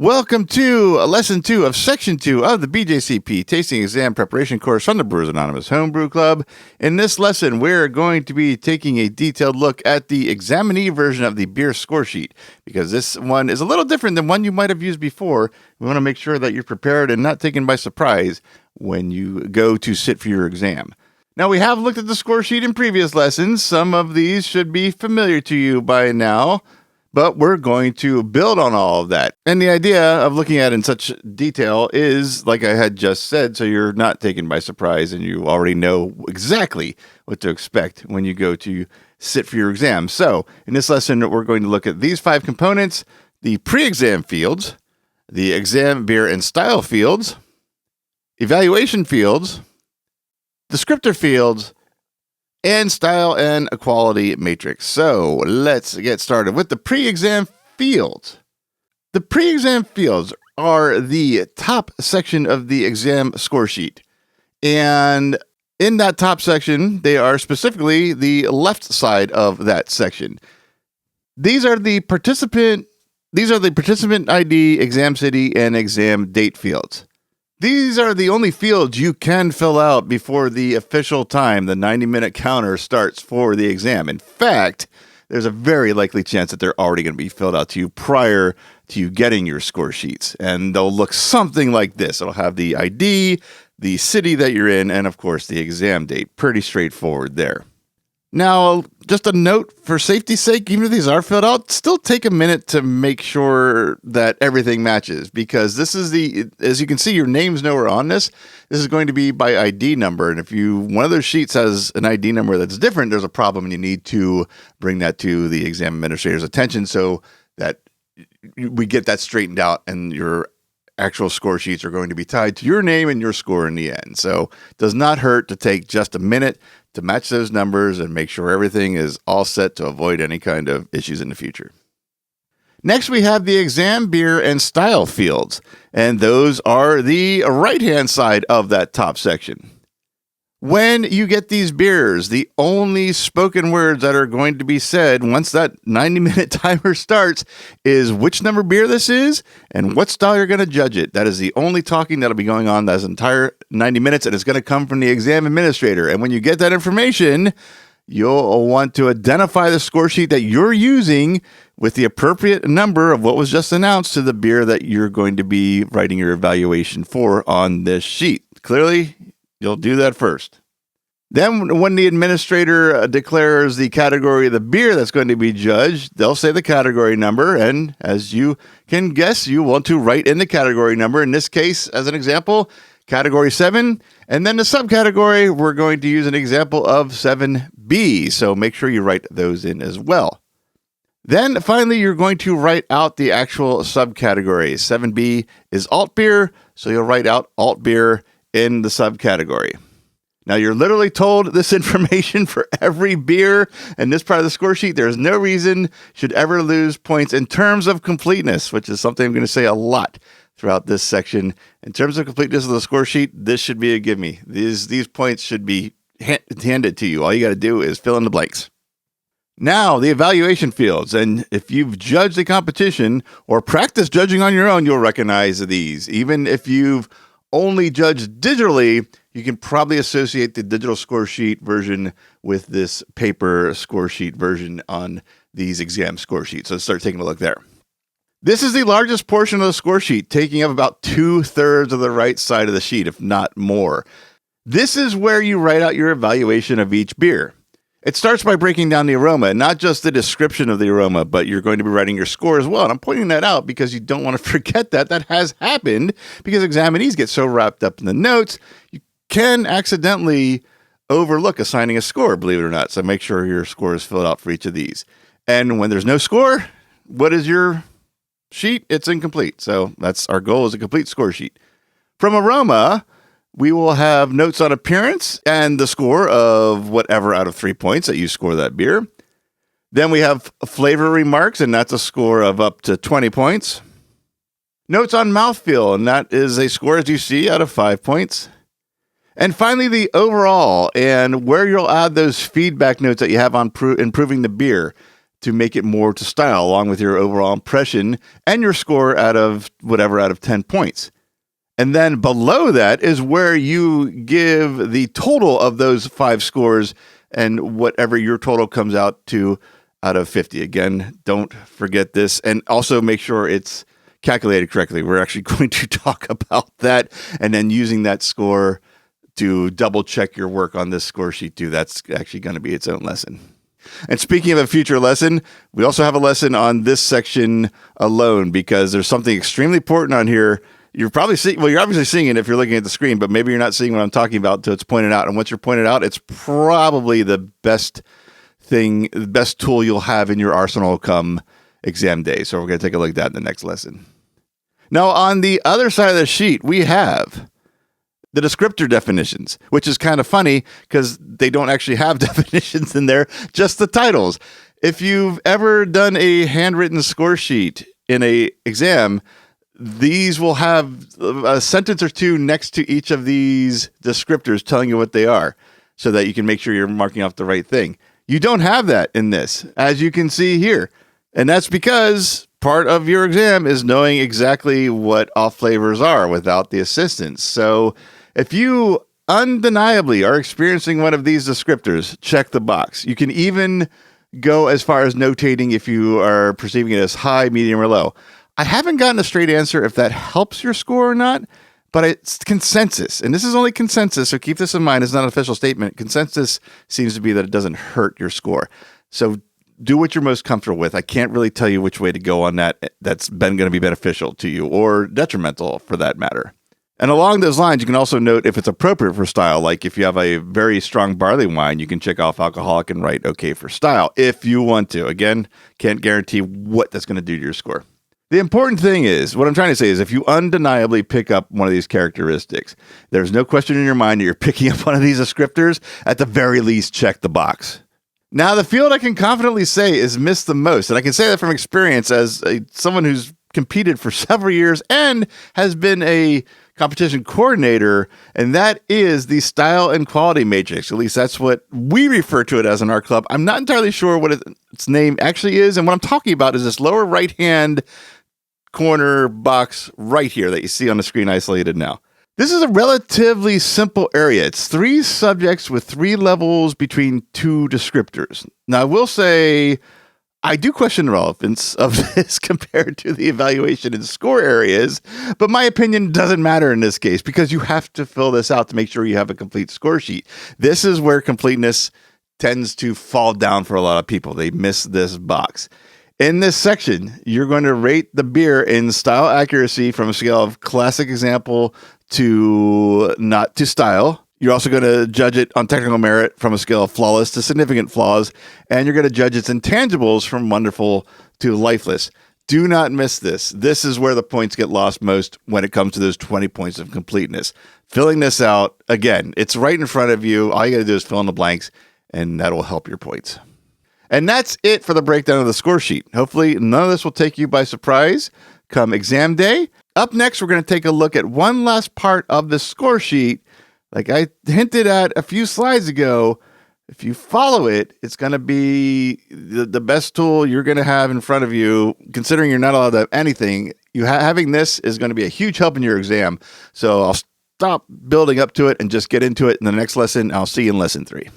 Welcome to Lesson 2 of Section 2 of the BJCP Tasting Exam Preparation Course from the Brewers Anonymous Homebrew Club. In this lesson, we're going to be taking a detailed look at the examinee version of the beer score sheet, because this one is a little different than one you might have used before. We want to make sure that you're prepared and not taken by surprise when you go to sit for your exam. Now, we have looked at the score sheet in previous lessons. Some of these should be familiar to you by now, but we're going to build on all of that. And the idea of looking at it in such detail is, like I had just said, so you're not taken by surprise and you already know exactly what to expect when you go to sit for your exam. So in this lesson, we're going to look at these 5 components: the pre-exam fields, the exam beer and style fields, evaluation fields, descriptor fields, and style and equality matrix. So let's get started with the pre-exam fields. The pre-exam fields are the top section of the exam score sheet. And in that top section, they are specifically the left side of that section. These are the participant ID, exam city, and exam date fields. These are the only fields you can fill out before the official time, the 90-minute counter, starts for the exam. In fact, there's a very likely chance that they're already going to be filled out to you prior to you getting your score sheets. And they'll look something like this. It'll have the ID, the city that you're in, and of course the exam date. Pretty straightforward there. Now, just a note for safety's sake, even if these are filled out, still take a minute to make sure that everything matches, because this is as you can see, your name's nowhere on this. This is going to be by ID number. And if one of those sheets has an ID number that's different, there's a problem and you need to bring that to the exam administrator's attention so that we get that straightened out and your actual score sheets are going to be tied to your name and your score in the end. So it does not hurt to take just a minute to match those numbers and make sure everything is all set to avoid any kind of issues in the future. Next, we have the exam beer and style fields, and those are the right-hand side of that top section. When you get these beers, the only spoken words that are going to be said once that 90-minute timer starts is which number beer this is and what style you're going to judge it. That is the only talking that'll be going on that entire 90 minutes, and it's going to come from the exam administrator. And when you get that information, you'll want to identify the score sheet that you're using with the appropriate number of what was just announced to the beer that you're going to be writing your evaluation for on this sheet. Clearly, you'll do that first. Then when the administrator declares the category of the beer that's going to be judged, they'll say the category number. And as you can guess, you want to write in the category number. In this case, as an example, category 7. And then the subcategory, we're going to use an example of 7B. So make sure you write those in as well. Then finally, you're going to write out the actual subcategories. 7B is alt beer. So you'll write out alt beer in the subcategory. Now, you're literally told this information for every beer and this part of the score sheet. There's no reason you should ever lose points in terms of completeness, which is something I'm going to say a lot throughout this section. In terms of completeness of the score sheet, this should be a gimme. These points should be handed to you. All you got to do is fill in the blanks. Now, the evaluation fields, and if you've judged the competition or practiced judging on your own, you'll recognize these. Even if you've only judged digitally, you can probably associate the digital score sheet version with this paper score sheet version on these exam score sheets. So let's start taking a look there. This is the largest portion of the score sheet, taking up about 2/3 of the right side of the sheet, if not more. This is where you write out your evaluation of each beer. It starts by breaking down the aroma, not just the description of the aroma, but you're going to be writing your score as well. And I'm pointing that out because you don't want to forget that. That has happened because examinees get so wrapped up in the notes, you can accidentally overlook assigning a score, believe it or not. So make sure your score is filled out for each of these. And when there's no score, what is your sheet? It's incomplete. So that's our goal, is a complete score sheet. From aroma, we will have notes on appearance and the score of whatever out of 3 points that you score that beer. Then we have flavor remarks, and that's a score of up to 20 points. Notes on mouthfeel, and that is a score, as you see, out of 5 points. And finally, the overall, and where you'll add those feedback notes that you have on improving the beer. to make it more to style, along with your overall impression and your score out of 10 points. And then below that is where you give the total of those 5 scores and whatever your total comes out to out of 50. Again, don't forget this. And also make sure it's calculated correctly. We're actually going to talk about that and then using that score to double check your work on this score sheet too. That's actually going to be its own lesson. And speaking of a future lesson, we also have a lesson on this section alone because there's something extremely important on here. You're probably you're obviously seeing it if you're looking at the screen, but maybe you're not seeing what I'm talking about until it's pointed out. And once you're pointed out, it's probably the best tool you'll have in your arsenal come exam day. So we're going to take a look at that in the next lesson. Now, on the other side of the sheet, we have the descriptor definitions, which is kind of funny because they don't actually have definitions in there, just the titles. If you've ever done a handwritten score sheet in a exam, these will have a sentence or two next to each of these descriptors telling you what they are so that you can make sure you're marking off the right thing. You don't have that in this, as you can see here. And that's because part of your exam is knowing exactly what off flavors are without the assistance. So if you undeniably are experiencing one of these descriptors, check the box. You can even go as far as notating if you are perceiving it as high, medium, or low. I haven't gotten a straight answer if that helps your score or not, but it's consensus. And this is only consensus, so keep this in mind. It's not an official statement. Consensus seems to be that it doesn't hurt your score. So do what you're most comfortable with. I can't really tell you which way to go on that. That's going to be beneficial to you or detrimental for that matter. And along those lines, you can also note if it's appropriate for style. Like if you have a very strong barley wine, you can check off alcoholic and write okay for style if you want to. Again, can't guarantee what that's going to do to your score. The important thing is, what I'm trying to say is if you undeniably pick up one of these characteristics, there's no question in your mind that you're picking up one of these descriptors. At the very least, check the box. Now, the field I can confidently say is missed the most, and I can say that from experience as someone who's competed for several years and has been a competition coordinator, and that is the style and quality matrix. At least that's what we refer to it as in our club. I'm not entirely sure what its name actually is, and what I'm talking about is this lower right-hand corner box right here that you see on the screen isolated now. This is a relatively simple area. It's 3 subjects with 3 levels between 2 descriptors. Now, I will say I do question the relevance of this compared to the evaluation and score areas, but my opinion doesn't matter in this case because you have to fill this out to make sure you have a complete score sheet. This is where completeness tends to fall down for a lot of people. They miss this box. In this section, you're going to rate the beer in style accuracy from a scale of classic example to not to style. You're also going to judge it on technical merit from a scale of flawless to significant flaws, and you're going to judge its intangibles from wonderful to lifeless. Do not miss this. This is where the points get lost most when it comes to those 20 points of completeness. Filling this out, again, it's right in front of you. All you got to do is fill in the blanks, and that'll help your points. And that's it for the breakdown of the score sheet. Hopefully, none of this will take you by surprise come exam day. Up next, we're going to take a look at one last part of the score sheet. Like I hinted at a few slides ago, if you follow it, it's going to be the best tool you're going to have in front of you, considering you're not allowed to have anything. Having this is going to be a huge help in your exam. So I'll stop building up to it and just get into it in the next lesson. I'll see you in lesson 3.